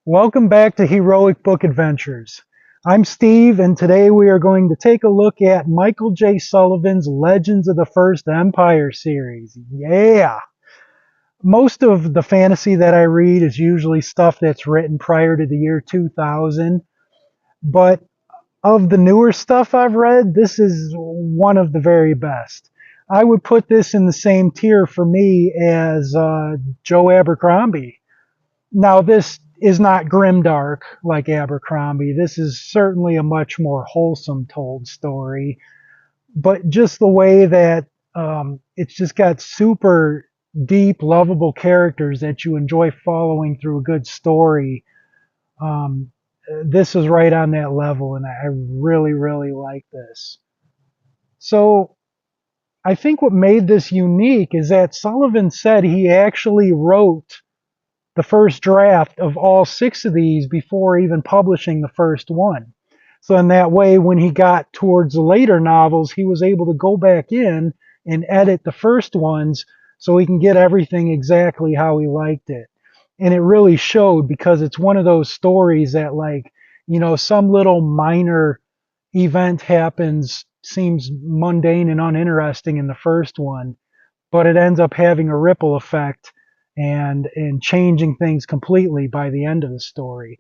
Welcome back to Heroic Book Adventures. I'm Steve, and today we are going to take a look at Michael J. Sullivan's Legends of the First Empire series. Yeah! Most of the fantasy that I read is usually stuff that's written prior to the year 2000, but of the newer stuff I've read, this is one of the very best. I would put this in the same tier for me as Joe Abercrombie. Now, this is not grimdark like Abercrombie. This is certainly a much more wholesome told story, but just the way that it's just got super deep, lovable characters that you enjoy following through a good story. Um, this is right on that level, and I really, really like this. So, I think what made this unique is that Sullivan said he actually wrote the first draft of all six of these before even publishing the first one. So in that way, when he got towards the later novels, he was able to go back in and edit the first ones so he can get everything exactly how he liked it. And it really showed because it's one of those stories that some little minor event happens, seems mundane and uninteresting in the first one, but it ends up having a ripple effect and changing things completely by the end of the story.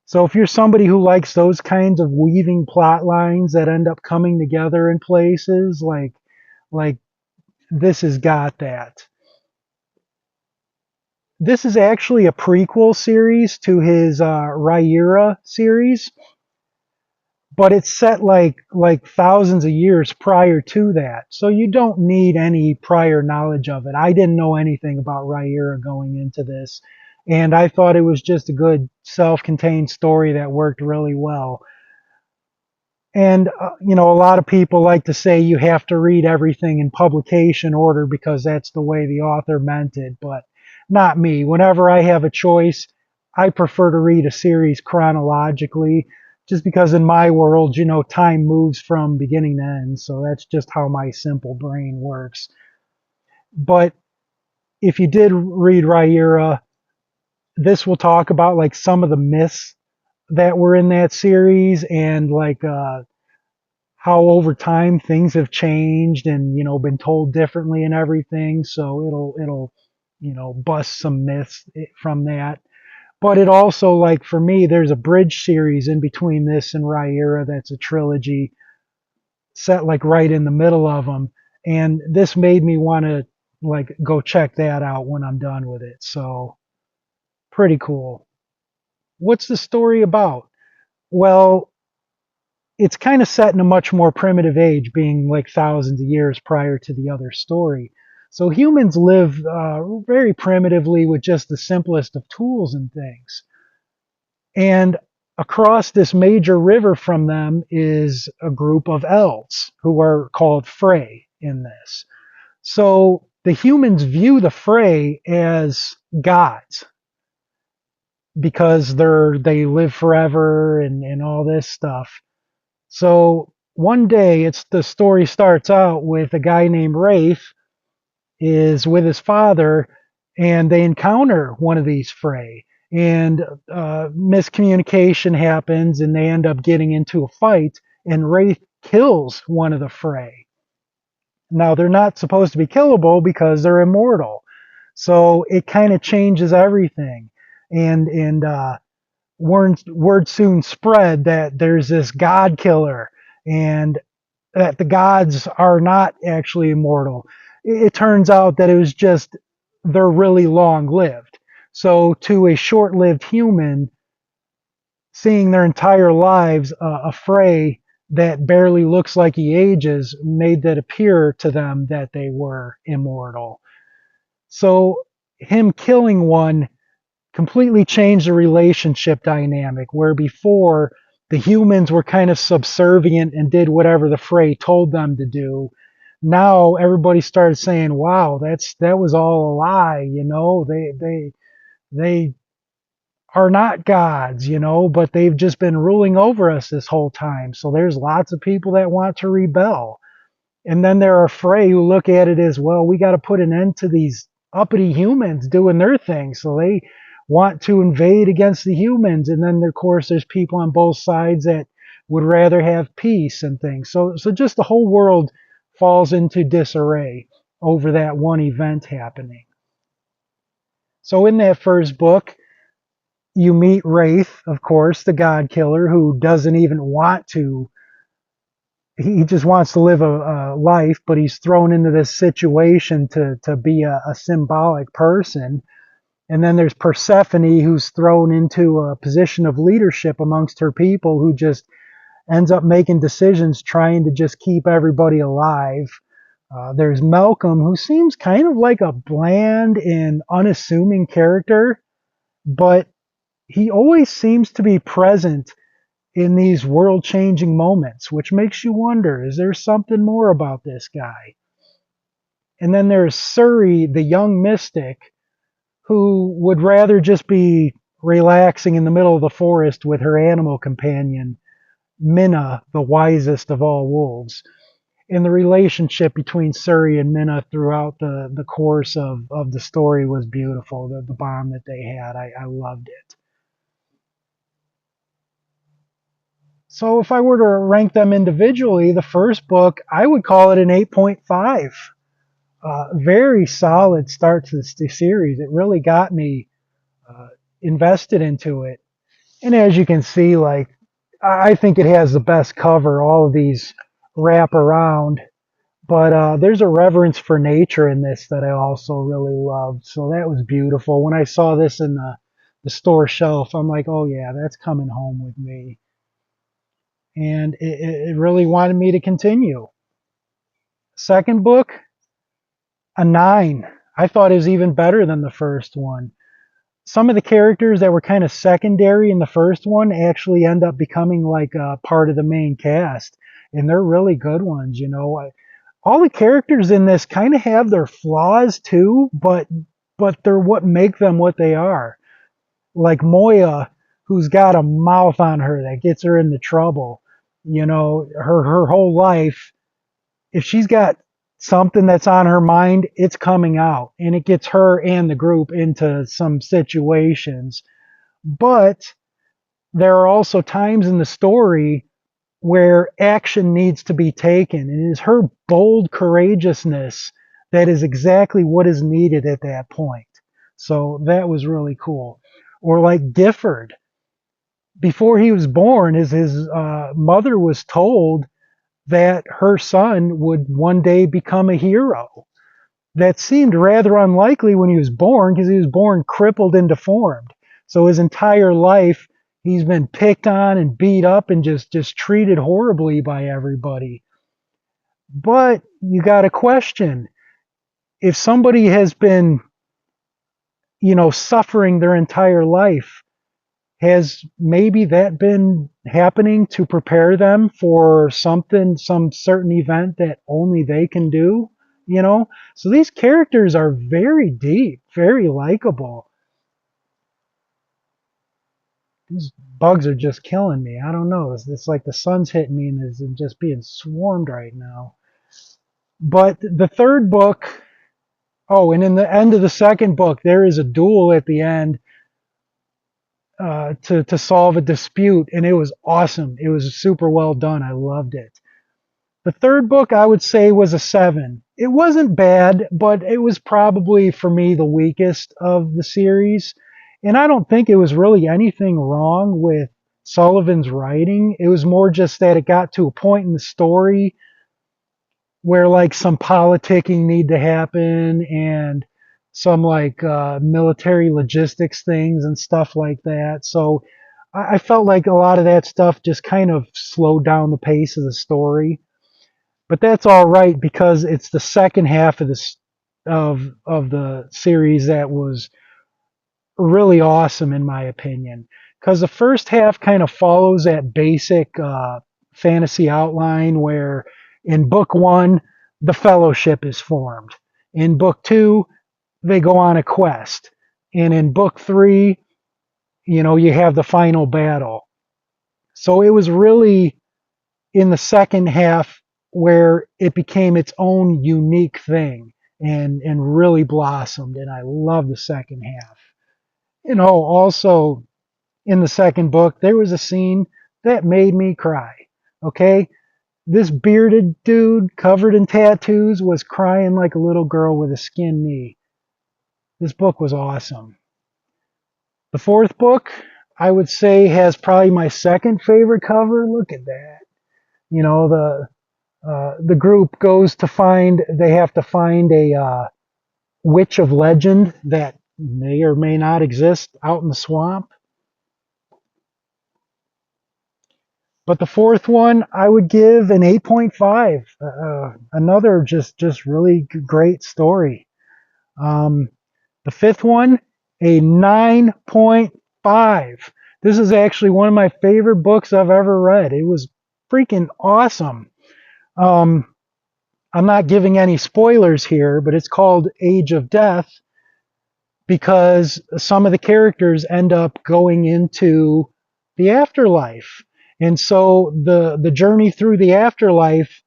So if you're somebody who likes those kinds of weaving plot lines that end up coming together in places, like this has got that. This is actually a prequel series to his Rhaenyra series, but it's set like thousands of years prior to that. So you don't need any prior knowledge of it. I didn't know anything about Rhaenyra going into this, and I thought it was just a good self-contained story that worked really well. And a lot of people like to say you have to read everything in publication order because that's the way the author meant it, but not me. Whenever I have a choice, I prefer to read a series chronologically just because in my world, time moves from beginning to end. So that's just how my simple brain works. But if you did read Rhaenyra, this will talk about like some of the myths that were in that series and how over time things have changed and been told differently and everything. So it'll bust some myths from that. But it also, like, for me, there's a bridge series in between this and Rhaenyra that's a trilogy set like right in the middle of them, and this made me want to like go check that out when I'm done with it. So pretty cool. What's the story about? Well, it's kind of set in a much more primitive age, being like thousands of years prior to the other story. So humans live very primitively with just the simplest of tools and things. And across this major river from them is a group of elves who are called Frey in this. So the humans view the Frey as gods because they live forever and all this stuff. So one day, the story starts out with a guy named Rafe is with his father, and they encounter one of these Frey, and miscommunication happens, and they end up getting into a fight, and Rafe kills one of the Frey. Now they're not supposed to be killable because they're immortal, so it kind of changes everything, and word soon spread that there's this god killer and that the gods are not actually immortal. It turns out that it was just they're really long lived. So to a short lived human, seeing their entire lives a Frey that barely looks like he ages made that appear to them that they were immortal. So him killing one completely changed the relationship dynamic where before the humans were kind of subservient and did whatever the Frey told them to do. Now everybody started saying, wow, that was all a lie, they are not gods, but they've just been ruling over us this whole time. So there's lots of people that want to rebel. And then there are Frey who look at it as, well, we got to put an end to these uppity humans doing their thing. So want to invade against the humans, and then of course there's people on both sides that would rather have peace and things. So just the whole world falls into disarray over that one event happening. So in that first book, you meet Wraith, of course, the God Killer, who doesn't even want to. He just wants to live a life, but he's thrown into this situation to be a symbolic person. And then there's Persephone, who's thrown into a position of leadership amongst her people, who just ends up making decisions trying to just keep everybody alive. There's Malcolm, who seems kind of like a bland and unassuming character, but he always seems to be present in these world changing moments, which makes you wonder, is there something more about this guy? And then there's Suri, the young mystic, who would rather just be relaxing in the middle of the forest with her animal companion, Minna, the wisest of all wolves. And the relationship between Suri and Minna throughout the course of the story was beautiful. The bond that they had, I loved it. So if I were to rank them individually, the first book, I would call it an 8.5. Very solid start to the series. It really got me invested into it. And as you can see, like, I think it has the best cover. All of these wrap around. But there's a reverence for nature in this that I also really loved. So that was beautiful. When I saw this in the store shelf, I'm like, oh yeah, that's coming home with me. And it really wanted me to continue. Second book, a 9. I thought it was even better than the first one. Some of the characters that were kind of secondary in the first one actually end up becoming like a part of the main cast, and they're really good ones. All the characters in this kind of have their flaws too, but they're what make them what they are. Like Moya, who's got a mouth on her that gets her into trouble. Her whole life, if she's got something that's on her mind, it's coming out, and it gets her and the group into some situations. But there are also times in the story where action needs to be taken, and it is her bold courageousness that is exactly what is needed at that point. So that was really cool. Or like Gifford, before he was born, his mother was told that her son would one day become a hero. That seemed rather unlikely when he was born, because he was born crippled and deformed. So his entire life he's been picked on and beat up and just treated horribly by everybody. But you got to question, if somebody has been, suffering their entire life, has maybe that been happening to prepare them for something, some certain event that only they can do? So these characters are very deep, very likable. These bugs are just killing me. I don't know. It's like the sun's hitting me and is just being swarmed right now. But the third book, oh, and in the end of the second book, there is a duel at the end to solve a dispute, and it was awesome. It was super well done. I loved it. The third book, I would say, was a 7. It wasn't bad, but it was probably, for me, the weakest of the series. And I don't think it was really anything wrong with Sullivan's writing. It was more just that it got to a point in the story where like some politicking need to happen, and some like military logistics things and stuff like that. So I felt like a lot of that stuff just kind of slowed down the pace of the story. But that's all right, because it's the second half of this of the series that was really awesome in my opinion. Because the first half kind of follows that basic fantasy outline where in book 1 the fellowship is formed. In book 2 they go on a quest. And in book 3, you have the final battle. So it was really in the second half where it became its own unique thing and really blossomed. And I love the second half. Also in the second book, there was a scene that made me cry. Okay? This bearded dude covered in tattoos was crying like a little girl with a skinned knee. This book was awesome. The fourth book, I would say, has probably my second favorite cover. Look at that. You know, the group goes to find, they have to find a witch of legend that may or may not exist out in the swamp. But the fourth one, I would give an 8.5. Another just really great story. Um, the fifth one, a 9.5. This is actually one of my favorite books I've ever read. It was freaking awesome. Um, I'm not giving any spoilers here, but it's called Age of Death because some of the characters end up going into the afterlife. And so the journey through the afterlife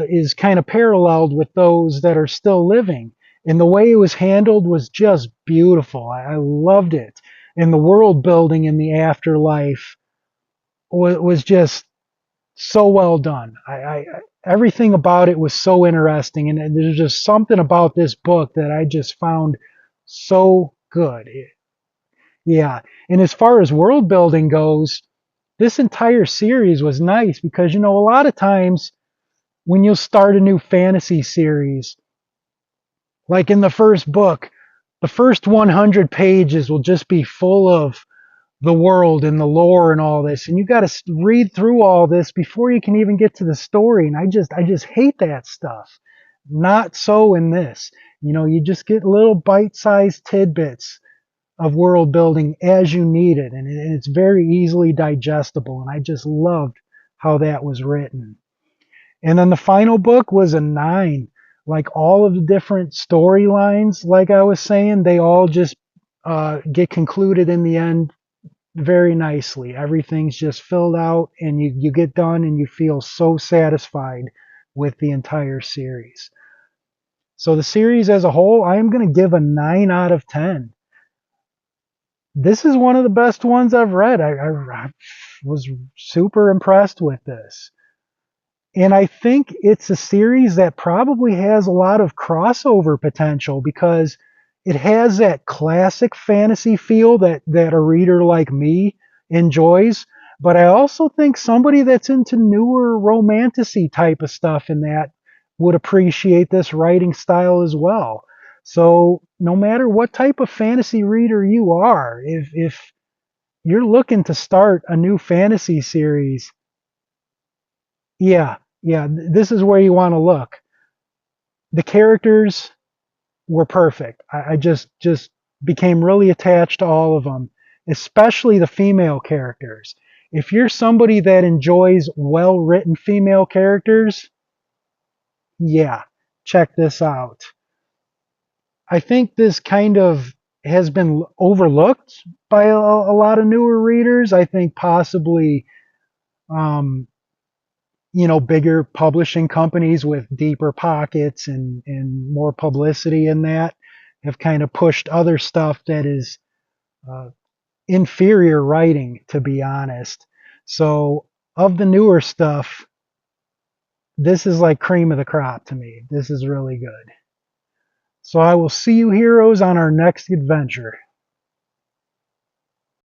is kind of paralleled with those that are still living. And the way it was handled was just beautiful. I loved it. And the world building in the afterlife was just so well done. Everything about it was so interesting, and there's just something about this book that I just found so good. Yeah, and as far as world building goes, this entire series was nice because a lot of times when you'll start a new fantasy series, like in the first book, the first 100 pages will just be full of the world and the lore and all this, and you got to read through all this before you can even get to the story. And I just hate that stuff. Not so in this. You just get little bite-sized tidbits of world building as you need it, and it's very easily digestible. And I just loved how that was written. And then the final book was a 9. Like all of the different storylines, like I was saying, they all just get concluded in the end very nicely. Everything's just filled out, and you get done and you feel so satisfied with the entire series. So the series as a whole, I am going to give a 9 out of 10. This is one of the best ones I've read. I was super impressed with this. And I think it's a series that probably has a lot of crossover potential because it has that classic fantasy feel that a reader like me enjoys. But I also think somebody that's into newer romantasy type of stuff in that would appreciate this writing style as well. So no matter what type of fantasy reader you are, if you're looking to start a new fantasy series, yeah, this is where you want to look. The characters were perfect. I just became really attached to all of them, especially the female characters. If you're somebody that enjoys well written female characters, yeah, check this out. I think this kind of has been overlooked by a lot of newer readers. I think possibly um, bigger publishing companies with deeper pockets and more publicity in that have kind of pushed other stuff that is uh, inferior writing, to be honest. So, of the newer stuff, this is like cream of the crop to me. This is really good. So, I will see you heroes on our next adventure.